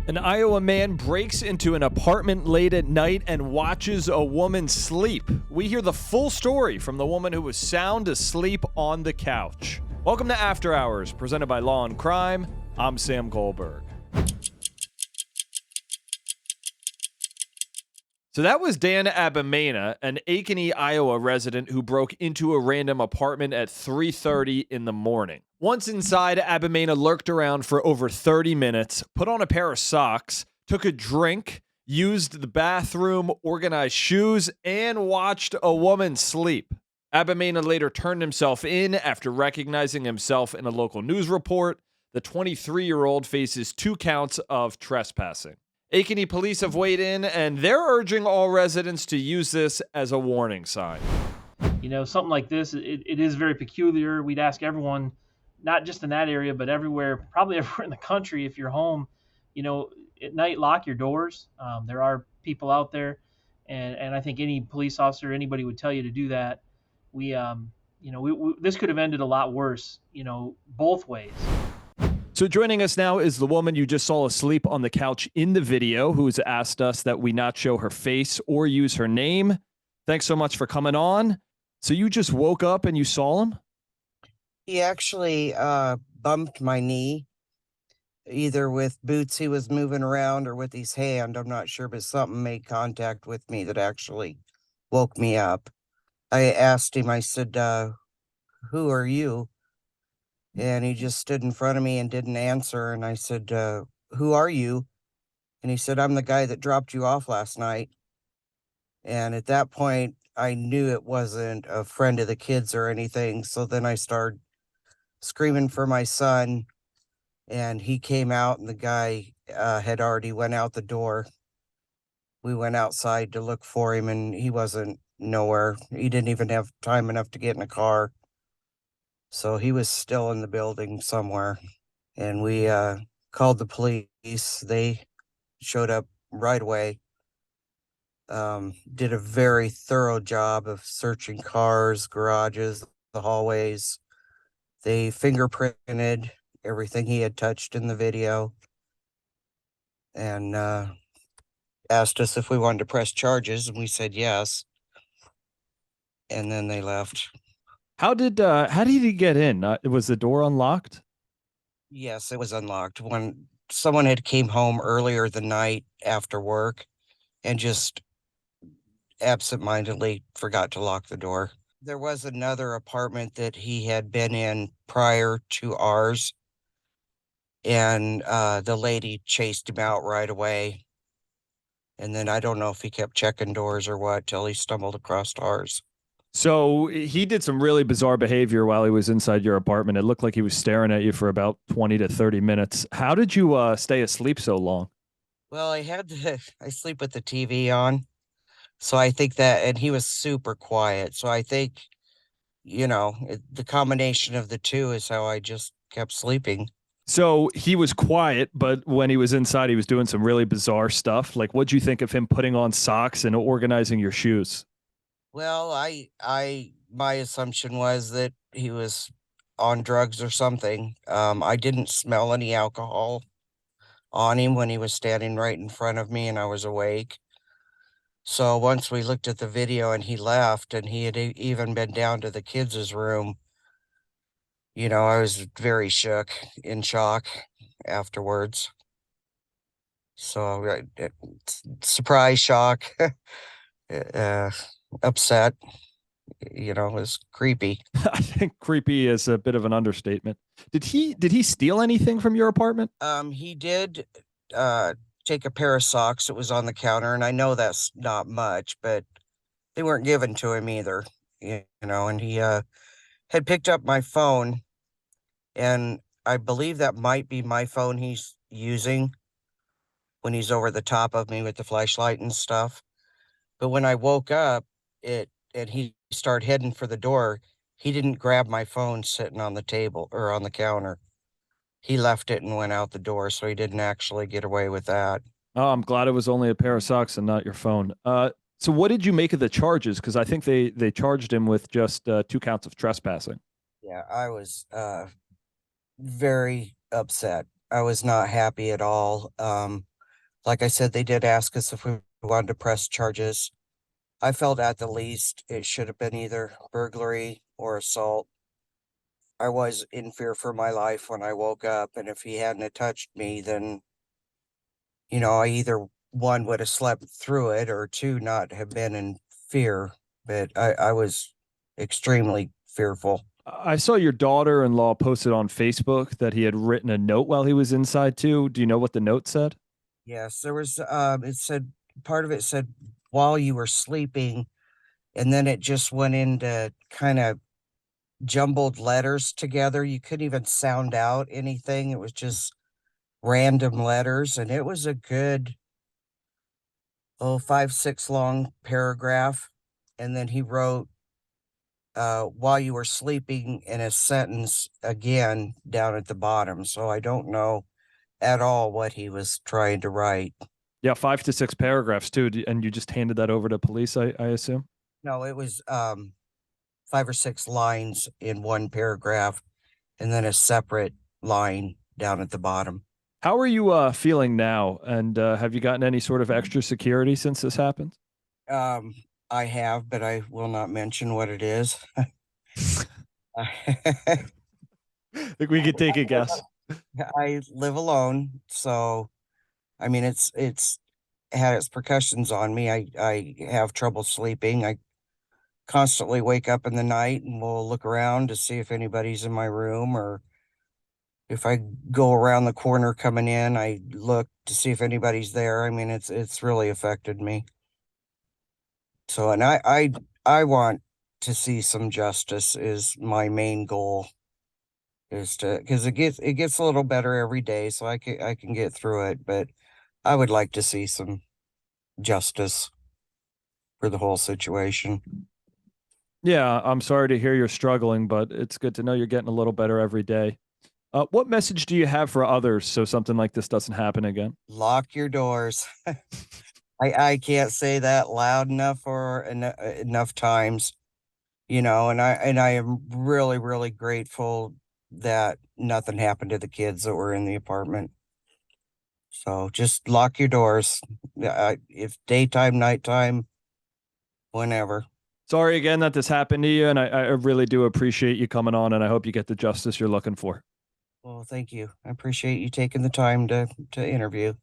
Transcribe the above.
An Iowa man breaks into an apartment late at night and watches a woman sleep. We hear the full story from the woman who was sound asleep on the couch. Welcome to After Hours, presented by Law&Crime. I'm Sam Goldberg. So that was Dan Abimana, an Ankeny, Iowa resident who broke into a random apartment at 3:30 in the morning. Once inside, Abimana lurked around for over 30 minutes, put on a pair of socks, took a drink, used the bathroom, organized shoes, and watched a woman sleep. Abimana later turned himself in after recognizing himself in a local news report. The 23-year-old faces 2 counts of trespassing. Ankeny police have weighed in, and they're urging all residents to use this as a warning sign. You know, something like this, it is very peculiar. We'd ask everyone, not just in that area, but everywhere, probably everywhere in the country, if you're home, at night, lock your doors. There are people out there, and I think any police officer, anybody would tell you to do that. This could have ended a lot worse, both ways. So joining us now is the woman you just saw asleep on the couch in the video, who's asked us that we not show her face or use her name. Thanks so much for coming on. So you just woke up and you saw him? He actually bumped my knee, either with boots he was moving around or with his hand. I'm not sure, but something made contact with me that actually woke me up. I asked him, I said, who are you? And he just stood in front of me and didn't answer. And I said, who are you? And he said, I'm the guy that dropped you off last night. And at that point, I knew it wasn't a friend of the kids or anything. So then I started screaming for my son, and he came out, and the guy had already went out the door. We went outside to look for him, and he wasn't nowhere. He didn't even have time enough to get in a car. So he was still in the building somewhere. And we called the police. They showed up right away. Did a very thorough job of searching cars, garages, the hallways. They fingerprinted everything he had touched in the video and asked us if we wanted to press charges, and we said yes. And then they left. How did he get in? Was the door unlocked? Yes, it was unlocked. When someone had came home earlier the night after work and just absentmindedly forgot to lock the door. There was another apartment that he had been in prior to ours, and the lady chased him out right away. And then I don't know if he kept checking doors or what till he stumbled across ours. So he did some really bizarre behavior while he was inside your apartment. It looked like he was staring at you for about 20 to 30 minutes. How did you stay asleep so long? Well, I sleep with the TV on. So I think that, and he was super quiet. So I think, the combination of the two is how I just kept sleeping. So he was quiet, but when he was inside, he was doing some really bizarre stuff. Like, what'd you think of him putting on socks and organizing your shoes? Well, my assumption was that he was on drugs or something. I didn't smell any alcohol on him when he was standing right in front of me and I was awake. So once we looked at the video and he left, and he had even been down to the kids' room, I was very in shock afterwards. So surprise, shock, uh, upset. It was creepy. I think creepy is a bit of an understatement. Did he steal anything from your apartment? He did take a pair of socks that was on the counter, and I know that's not much, but they weren't given to him either. And he had picked up my phone, and I believe that might be my phone he's using when he's over the top of me with the flashlight and stuff. But when I woke up, and he started heading for the door, he didn't grab my phone sitting on the table or on the counter. He left it and went out the door, so he didn't actually get away with that. Oh, I'm glad it was only a pair of socks and not your phone. So what did you make of the charges? Because I think they charged him with just 2 counts of trespassing. Yeah, I was very upset. I was not happy at all. Like I said, they did ask us if we wanted to press charges. I felt at the least it should have been either burglary or assault. I was in fear for my life when I woke up, and if he hadn't have touched me, then, I either one would have slept through it or two not have been in fear. But I was extremely fearful. I saw your daughter-in-law posted on Facebook that he had written a note while he was inside too. Do you know what the note said? Yes, there was it said part of it said while you were sleeping, and then it just went into kind of jumbled letters together. You couldn't even sound out anything. It was just random letters, and it was a good 5, 6 long paragraph. And then he wrote while you were sleeping in a sentence again down at the bottom. So I don't know at all what he was trying to write. Yeah, 5 to 6 paragraphs too, and you just handed that over to police, I assume? No, it was 5 or 6 lines in one paragraph, and then a separate line down at the bottom. How are you feeling now? And have you gotten any sort of extra security since this happened? I have, but I will not mention what it is. Think we could take a guess. I live alone, so I mean it's had its percussions on me. I have trouble sleeping. I constantly wake up in the night and will look around to see if anybody's in my room, or if I go around the corner coming in, I look to see if anybody's there. I mean, it's really affected me. So, and I want to see some justice is my main goal, is to, because it gets a little better every day, so I can get through it, but I would like to see some justice for the whole situation. Yeah, I'm sorry to hear you're struggling, but it's good to know you're getting a little better every day. What message do you have for others so something like this doesn't happen again? Lock your doors. I can't say that loud enough or enough times, and I am really, really grateful that nothing happened to the kids that were in the apartment. So just lock your doors. If daytime, nighttime, whenever. Sorry again that this happened to you, and I really do appreciate you coming on, and I hope you get the justice you're looking for. Well, thank you. I appreciate you taking the time to interview.